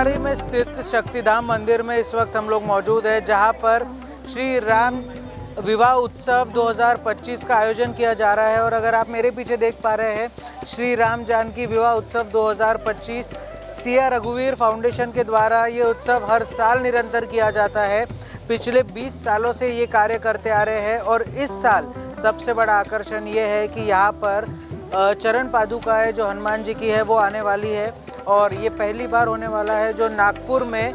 कोतवाली में स्थित शक्तिधाम मंदिर में इस वक्त हम लोग मौजूद हैं, जहां पर श्री राम विवाह उत्सव 2025 का आयोजन किया जा रहा है। और अगर आप मेरे पीछे देख पा रहे हैं, श्री राम जानकी विवाह उत्सव 2025 सिया रघुवीर फाउंडेशन के द्वारा ये उत्सव हर साल निरंतर किया जाता है। पिछले 20 सालों से ये कार्य करते आ रहे हैं और इस साल सबसे बड़ा आकर्षण ये है कि यहाँ पर चरण पादुकाएँ जो हनुमान जी की है वो आने वाली है। और ये पहली बार होने वाला है जो नागपुर में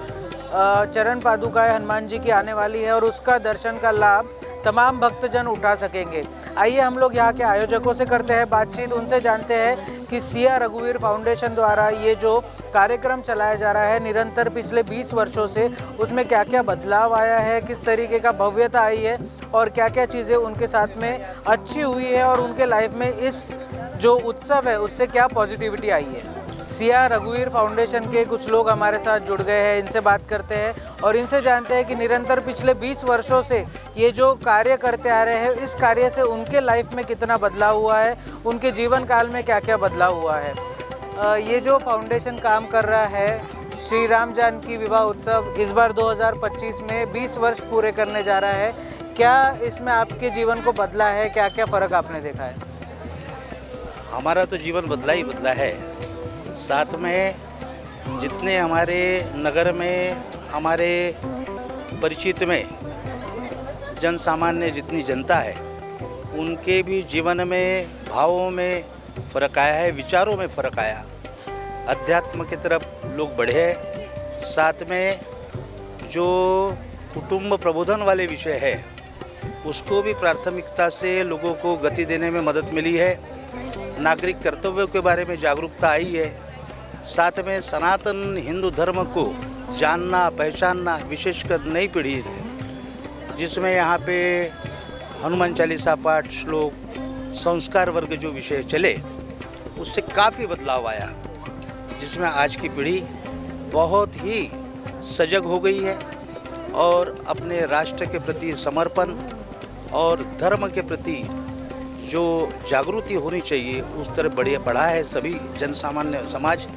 चरण पादुकाएँ हनुमान जी की आने वाली है और उसका दर्शन का लाभ तमाम भक्तजन उठा सकेंगे। आइए हम लोग यहाँ के आयोजकों से करते हैं बातचीत, उनसे जानते हैं कि सिया रघुवीर फाउंडेशन द्वारा ये जो कार्यक्रम चलाया जा रहा है निरंतर पिछले 20 वर्षों से, उसमें क्या क्या बदलाव आया है, किस तरीके का भव्यता आई है और क्या क्या चीज़ें उनके साथ में अच्छी हुई है और उनके लाइफ में इस जो उत्सव है उससे क्या पॉजिटिविटी आई है। सिया रघुवीर फाउंडेशन के कुछ लोग हमारे साथ जुड़ गए हैं, इनसे बात करते हैं और इनसे जानते हैं कि निरंतर पिछले 20 वर्षों से ये जो कार्य करते आ रहे हैं, इस कार्य से उनके लाइफ में कितना बदलाव हुआ है, उनके जीवन काल में क्या क्या बदलाव हुआ है। ये जो फाउंडेशन काम कर रहा है श्री राम जानकी विवाह उत्सव इस बार 2025 में 20 वर्ष पूरे करने जा रहा है, क्या इसमें आपके जीवन को बदला है, क्या क्या फ़र्क आपने देखा है? हमारा तो जीवन बदला ही बदला है। साथ में जितने हमारे नगर में, हमारे परिचित में जन सामान्य जितनी जनता है, उनके भी जीवन में, भावों में फ़र्क आया है, विचारों में फ़र्क आया, अध्यात्म की तरफ लोग बढ़े। साथ में जो कुटुंब प्रबोधन वाले विषय है उसको भी प्राथमिकता से लोगों को गति देने में मदद मिली है। नागरिक कर्तव्यों के बारे में जागरूकता आई है। साथ में सनातन हिंदू धर्म को जानना, पहचानना, विशेषकर नई पीढ़ी जिसमें यहाँ पे हनुमान चालीसा पाठ, श्लोक, संस्कार वर्ग जो विषय चले, उससे काफ़ी बदलाव आया, जिसमें आज की पीढ़ी बहुत ही सजग हो गई है और अपने राष्ट्र के प्रति समर्पण और धर्म के प्रति जो जागृति होनी चाहिए उस तरफ बढ़ा है सभी जन सामान्य समाज।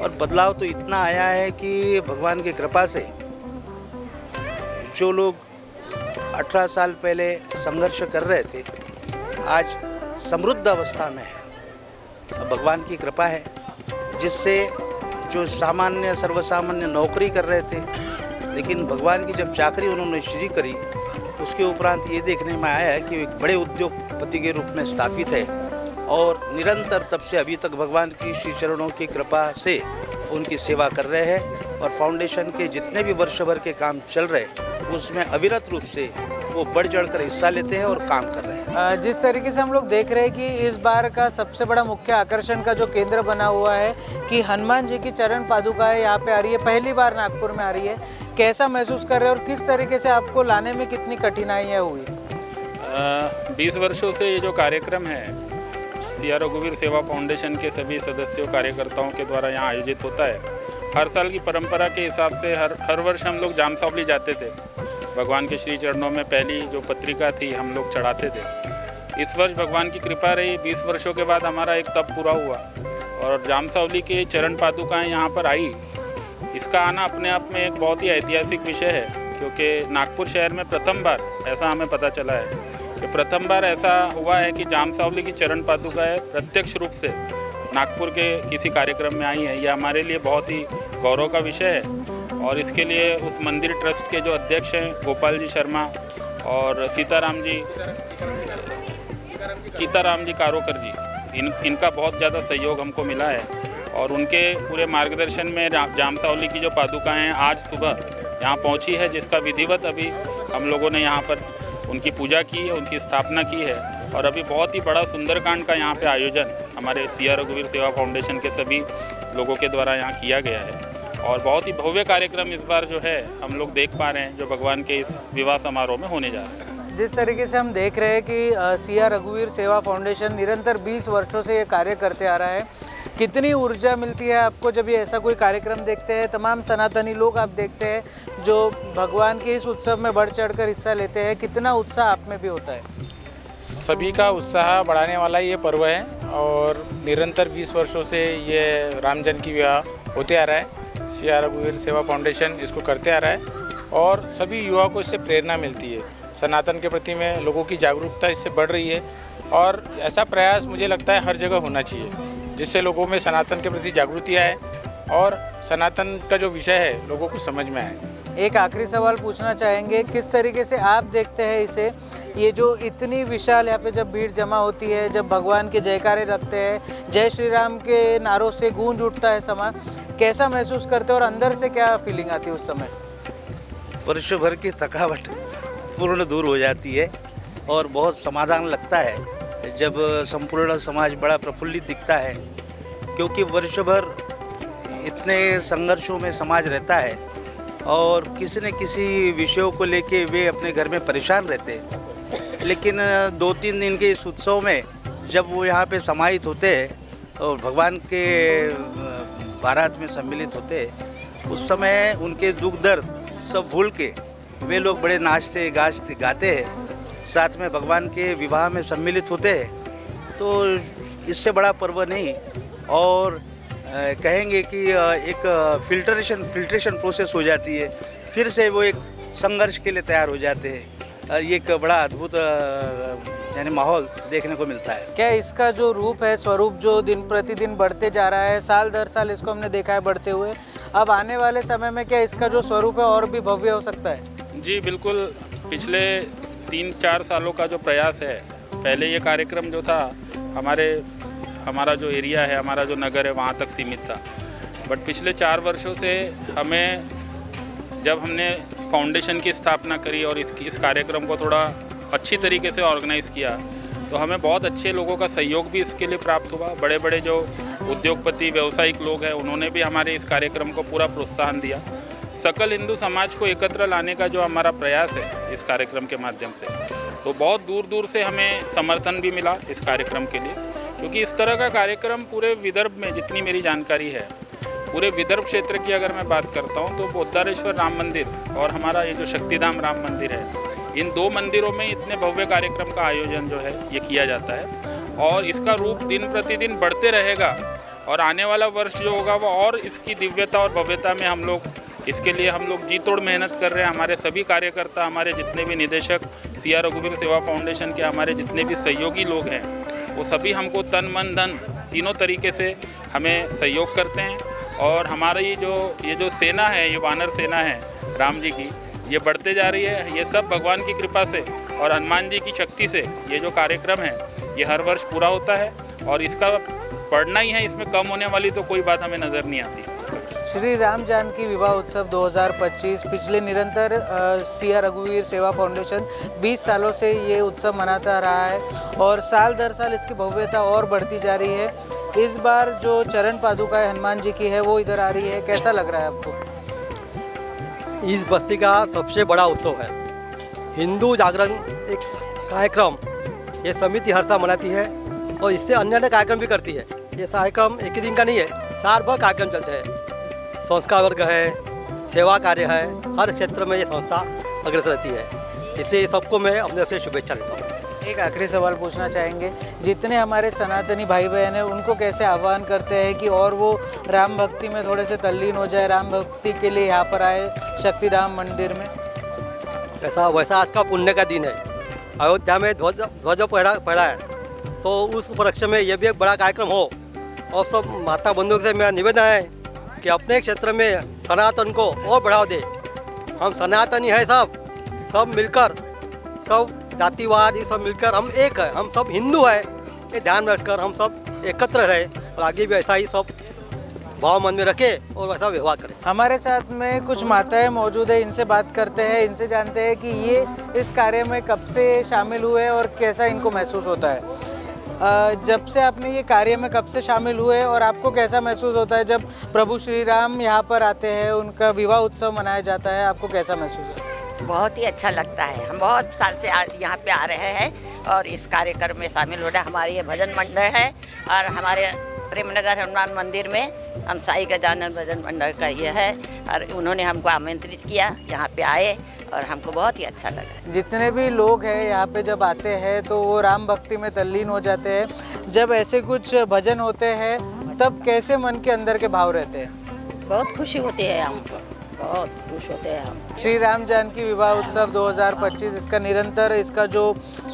और बदलाव तो इतना आया है कि भगवान की कृपा से जो लोग 18 साल पहले संघर्ष कर रहे थे आज समृद्ध अवस्था में है। भगवान की कृपा है जिससे जो सामान्य सर्वसामान्य नौकरी कर रहे थे, लेकिन भगवान की जब चाकरी उन्होंने शुरू करी उसके उपरांत ये देखने में आया है कि एक बड़े उद्योगपति के रूप में स्थापित है और निरंतर तब से अभी तक भगवान की श्री चरणों की कृपा से उनकी सेवा कर रहे हैं। और फाउंडेशन के जितने भी वर्ष भर के काम चल रहे हैं उसमें अविरत रूप से वो बढ़ चढ़कर हिस्सा लेते हैं और काम कर रहे हैं। जिस तरीके से हम लोग देख रहे हैं कि इस बार का सबसे बड़ा मुख्य आकर्षण का जो केंद्र बना हुआ है कि हनुमान जी की चरण पादुकाएं यहाँ पे आ रही है, पहली बार नागपुर में आ रही है, कैसा महसूस कर रहे हैं और किस तरीके से आपको लाने में कितनी कठिनाइयाँ हुई? 20 वर्षों से ये जो कार्यक्रम है सिया रघुवीर सेवा फाउंडेशन के सभी सदस्यों, कार्यकर्ताओं के द्वारा यहाँ आयोजित होता है। हर साल की परंपरा के हिसाब से हर वर्ष हम लोग जामसावली जाते थे, भगवान के श्री चरणों में पहली जो पत्रिका थी हम लोग चढ़ाते थे। इस वर्ष भगवान की कृपा रही, 20 वर्षों के बाद हमारा एक तप पूरा हुआ और जामसावली के चरण पादुकाएँ यहाँ पर आई। इसका आना अपने आप में एक बहुत ही ऐतिहासिक विषय है, क्योंकि नागपुर शहर में प्रथम बार ऐसा हमें पता चला है कि प्रथम बार ऐसा हुआ है कि जामसावली की चरण पादुकाएँ प्रत्यक्ष रूप से नागपुर के किसी कार्यक्रम में आई है। यह हमारे लिए बहुत ही गौरव का विषय है और इसके लिए उस मंदिर ट्रस्ट के जो अध्यक्ष हैं गोपाल जी शर्मा और सीताराम जी कारोकर जी, इनका बहुत ज़्यादा सहयोग हमको मिला है। और उनके पूरे मार्गदर्शन में जामसावली की जो पादुकाएँ हैं आज सुबह यहाँ पहुँची है, जिसका विधिवत अभी हम लोगों ने यहाँ पर उनकी पूजा की है, उनकी स्थापना की है। और अभी बहुत ही बड़ा सुंदरकांड का यहाँ पे आयोजन हमारे सिया रघुवीर सेवा फाउंडेशन के सभी लोगों के द्वारा यहाँ किया गया है और बहुत ही भव्य कार्यक्रम इस बार जो है हम लोग देख पा रहे हैं, जो भगवान के इस विवाह समारोह में होने जा रहा है। जिस तरीके से हम देख रहे हैं कि सिया रघुवीर सेवा फाउंडेशन निरंतर 20 वर्षों से ये कार्य करते आ रहा है, कितनी ऊर्जा मिलती है आपको जब ये ऐसा कोई कार्यक्रम देखते हैं? तमाम सनातनी लोग आप देखते हैं जो भगवान के इस उत्सव में बढ़ चढ़कर हिस्सा लेते हैं, कितना उत्साह आप में भी होता है? सभी का उत्साह बढ़ाने वाला ये पर्व है और निरंतर 20 वर्षों से ये राम जानकी विवाह होते आ रहा है। CR रघुवीर सेवा फाउंडेशन इसको करते आ रहा है और सभी युवाओं को इससे प्रेरणा मिलती है। सनातन के प्रति में लोगों की जागरूकता इससे बढ़ रही है और ऐसा प्रयास मुझे लगता है हर जगह होना चाहिए, जिससे लोगों में सनातन के प्रति जागृति आए और सनातन का जो विषय है लोगों को समझ में आए। एक आखिरी सवाल पूछना चाहेंगे, किस तरीके से आप देखते हैं इसे, ये जो इतनी विशाल यहाँ पे जब भीड़ जमा होती है, जब भगवान के जयकारे लगते हैं, जय श्री राम के नारों से गूंज उठता है समा, कैसा महसूस करते हैं और अंदर से क्या फीलिंग आती है उस समय? वर्षों भर की थकावट पूर्ण दूर हो जाती है और बहुत समाधान लगता है जब संपूर्ण समाज बड़ा प्रफुल्लित दिखता है, क्योंकि वर्षों भर इतने संघर्षों में समाज रहता है और किसी न किसी विषयों को लेके वे अपने घर में परेशान रहते हैं। लेकिन 2-3 दिन के इस उत्सव में जब वो यहाँ पे समाहित होते हैं और भगवान के बारात में सम्मिलित होते हैं, उस समय उनके दुख दर्द सब भूल के वे लोग बड़े नाचते गाते हैं, साथ में भगवान के विवाह में सम्मिलित होते हैं। तो इससे बड़ा पर्व नहीं, और कहेंगे कि एक फिल्ट्रेशन प्रोसेस हो जाती है, फिर से वो एक संघर्ष के लिए तैयार हो जाते हैं। ये एक बड़ा अद्भुत यानी माहौल देखने को मिलता है। क्या इसका जो रूप है, स्वरूप जो दिन प्रतिदिन बढ़ते जा रहा है, साल दर साल इसको हमने देखा है बढ़ते हुए, अब आने वाले समय में क्या इसका जो स्वरूप है और भी भव्य हो सकता है? जी बिल्कुल। पिछले 3-4 सालों का जो प्रयास है, पहले ये कार्यक्रम जो था हमारा जो एरिया है, हमारा जो नगर है, वहाँ तक सीमित था। बट पिछले 4 वर्षों से जब हमने फाउंडेशन की स्थापना करी और इस कार्यक्रम को थोड़ा अच्छी तरीके से ऑर्गेनाइज़ किया, तो हमें बहुत अच्छे लोगों का सहयोग भी इसके लिए प्राप्त हुआ। बड़े बड़े जो उद्योगपति व्यावसायिक लोग हैं, उन्होंने भी हमारे इस कार्यक्रम को पूरा प्रोत्साहन दिया। सकल हिंदू समाज को एकत्र लाने का जो हमारा प्रयास है इस कार्यक्रम के माध्यम से, तो बहुत दूर दूर से हमें समर्थन भी मिला इस कार्यक्रम के लिए, क्योंकि इस तरह का कार्यक्रम पूरे विदर्भ में, जितनी मेरी जानकारी है, पूरे विदर्भ क्षेत्र की अगर मैं बात करता हूँ तो बोद्धारेश्वर राम मंदिर और हमारा ये जो शक्तिधाम राम मंदिर है, इन 2 मंदिरों में इतने भव्य कार्यक्रम का आयोजन जो है ये किया जाता है और इसका रूप दिन प्रतिदिन बढ़ते रहेगा और आने वाला वर्ष जो होगा वो और इसकी दिव्यता और भव्यता में इसके लिए हम लोग जी तोड़ मेहनत कर रहे हैं। हमारे सभी कार्यकर्ता, हमारे जितने भी निदेशक, CR रघुवीर सेवा फाउंडेशन के हमारे जितने भी सहयोगी लोग हैं, वो सभी हमको तन मन धन तीनों तरीके से हमें सहयोग करते हैं। और हमारी ये जो सेना है, ये वानर सेना है राम जी की, ये बढ़ते जा रही है। ये सब भगवान की कृपा से और हनुमान जी की शक्ति से ये जो कार्यक्रम है ये हर वर्ष पूरा होता है और इसका बढ़ना ही है, इसमें कम होने वाली तो कोई बात हमें नज़र नहीं आती। श्री राम जानकी विवाह उत्सव 2025 पिछले निरंतर CR रघुवीर सेवा फाउंडेशन 20 सालों से ये उत्सव मनाता रहा है और साल दर साल इसकी भव्यता और बढ़ती जा रही है। इस बार जो चरण पादुका हनुमान जी की है वो इधर आ रही है, कैसा लग रहा है आपको? इस बस्ती का सबसे बड़ा उत्सव है। हिंदू जागरण एक कार्यक्रम ये समिति हर साल मनाती है और इससे अन्य कार्यक्रम भी करती है। ये कार्यक्रम एक ही दिन का नहीं है, साल भर कार्यक्रम चलते हैं। संस्कार वर्ग है, सेवा कार्य है, हर क्षेत्र में ये संस्था अग्रसर रहती है। इसलिए सबको मैं अपने से शुभेच्छा देता हूँ। एक आखिरी सवाल पूछना चाहेंगे, जितने हमारे सनातनी भाई बहन हैं उनको कैसे आह्वान करते हैं कि और वो राम भक्ति में थोड़े से तल्लीन हो जाए, राम भक्ति के लिए यहाँ पर आए शक्तिधाम मंदिर में? वैसा आज का पुण्य का दिन है। अयोध्या में ध्वज पड़ा है, तो उस उपलक्ष्य में ये भी एक बड़ा कार्यक्रम हो। और सब माता बंधुओं से मेरा निवेदन है कि अपने क्षेत्र में सनातन को और बढ़ावा दे। हम सनातनी है, सब मिलकर, सब जातिवाद ये सब मिलकर हम एक है, हम सब हिंदू है, ये ध्यान रखकर हम सब एकत्र रहे और आगे भी ऐसा ही सब भाव मन में रखें और वैसा व्यवहार करें। हमारे साथ में कुछ माताएं मौजूद है, इनसे बात करते हैं, इनसे जानते हैं कि ये इस कार्य में कब से शामिल हुए और कैसा इनको महसूस होता है। जब से आपने ये कार्य में कब से शामिल हुए और आपको कैसा महसूस होता है जब प्रभु श्री राम यहाँ पर आते हैं, उनका विवाह उत्सव मनाया जाता है, आपको कैसा महसूस होता है? बहुत ही अच्छा लगता है। हम बहुत साल से यहाँ पे आ रहे हैं और इस कार्यक्रम में शामिल हो रहे हैं। हमारे ये भजन मंडल है और हमारे प्रेमनगर हनुमान मंदिर में हम साई गजानन भजन मंडल का ये है और उन्होंने हमको आमंत्रित किया, यहाँ पे आए और हमको बहुत ही अच्छा लगा। जितने भी लोग हैं यहाँ पे जब आते हैं तो वो राम भक्ति में तल्लीन हो जाते हैं। जब ऐसे कुछ भजन होते हैं तब कैसे मन के अंदर के भाव रहते हैं? बहुत खुशी होती है हमको, बहुत खुश होते हैं हम। श्री राम जानकी विवाह उत्सव 2025 इसका निरंतर इसका जो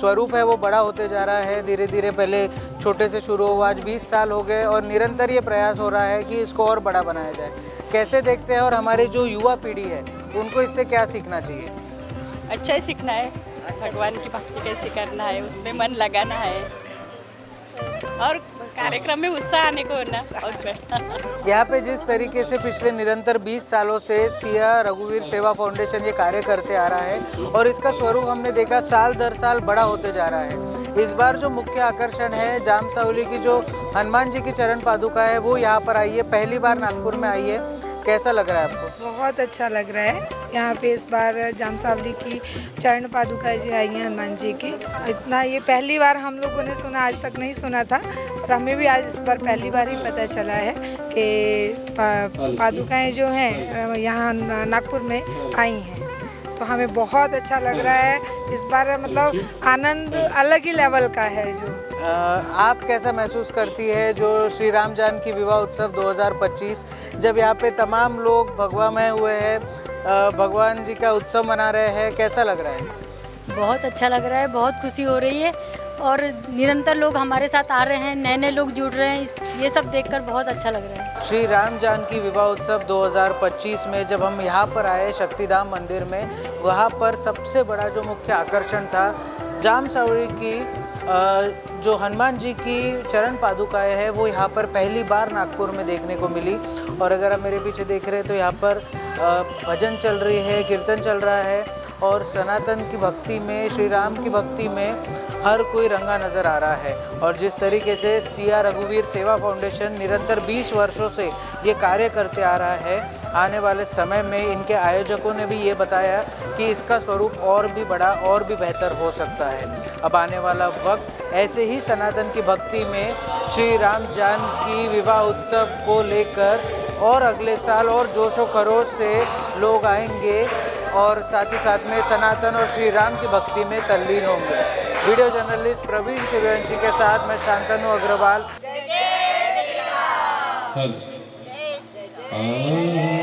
स्वरूप है वो बड़ा होते जा रहा है। धीरे धीरे पहले छोटे से शुरू हुआ, आज 20 साल हो गए और निरंतर ये प्रयास हो रहा है कि इसको और बड़ा बनाया जाए। कैसे देखते हैं और हमारे जो युवा पीढ़ी है उनको इससे क्या सीखना चाहिए? अच्छा ही सीखना है, भगवान की भक्ति कैसे करना है, उसमें मन लगाना है और कार्यक्रम में उत्साह आने को ना। और यहाँ पे जिस तरीके से पिछले निरंतर 20 सालों से सिया रघुवीर सेवा फाउंडेशन ये कार्य करते आ रहा है और इसका स्वरूप हमने देखा साल दर साल बड़ा होते जा रहा है। इस बार जो मुख्य आकर्षण है जामसावली की जो हनुमान जी की चरण पादुका है वो यहाँ पर आई है, पहली बार नागपुर में आई है। कैसा लग रहा है आपको? बहुत अच्छा लग रहा है। यहाँ पे इस बार जामसावली की चरण पादुका जी आई हैं हनुमान जी की। इतना ये पहली बार हम लोगों ने सुना, आज तक नहीं सुना था और हमें भी आज इस बार पहली बार ही पता चला है कि पादुकाएं जो हैं यहाँ नागपुर में आई हैं। तो हमें बहुत अच्छा लग रहा है इस बार, मतलब आनंद अलग ही लेवल का है। जो आप कैसा महसूस करती है जो श्री राम जानकी विवाह उत्सव 2025 जब यहाँ पे तमाम लोग भगवामय हुए हैं, भगवान जी का उत्सव मना रहे हैं, कैसा लग रहा है? बहुत अच्छा लग रहा है, बहुत खुशी हो रही है और निरंतर लोग हमारे साथ आ रहे हैं, नए नए लोग जुड़ रहे हैं, ये सब देखकर बहुत अच्छा लग रहा है। श्री राम जानकी विवाह उत्सव 2025 में जब हम यहाँ पर आए शक्तिधाम मंदिर में, वहाँ पर सबसे बड़ा जो मुख्य आकर्षण था जामसावली की जो हनुमान जी की चरण पादुकाएं है वो यहाँ पर पहली बार नागपुर में देखने को मिली। और अगर आप मेरे पीछे देख रहे हैं तो यहाँ पर भजन चल रही है, कीर्तन चल रहा है और सनातन की भक्ति में, श्री राम की भक्ति में हर कोई रंगा नज़र आ रहा है। और जिस तरीके से सिया रघुवीर सेवा फाउंडेशन निरंतर 20 वर्षों से ये कार्य करते आ रहा है, आने वाले समय में इनके आयोजकों ने भी ये बताया कि इसका स्वरूप और भी बड़ा और भी बेहतर हो सकता है। अब आने वाला वक्त ऐसे ही सनातन की भक्ति में श्री राम जानकी विवाह उत्सव को लेकर और अगले साल और जोशो खरोश से लोग आएंगे और साथ ही साथ में सनातन और श्री राम की भक्ति में तल्लीन होंगे। वीडियो जर्नलिस्ट प्रवीण सूर्यवंशी के साथ मैं शांतनु अग्रवाल। जय श्री राम।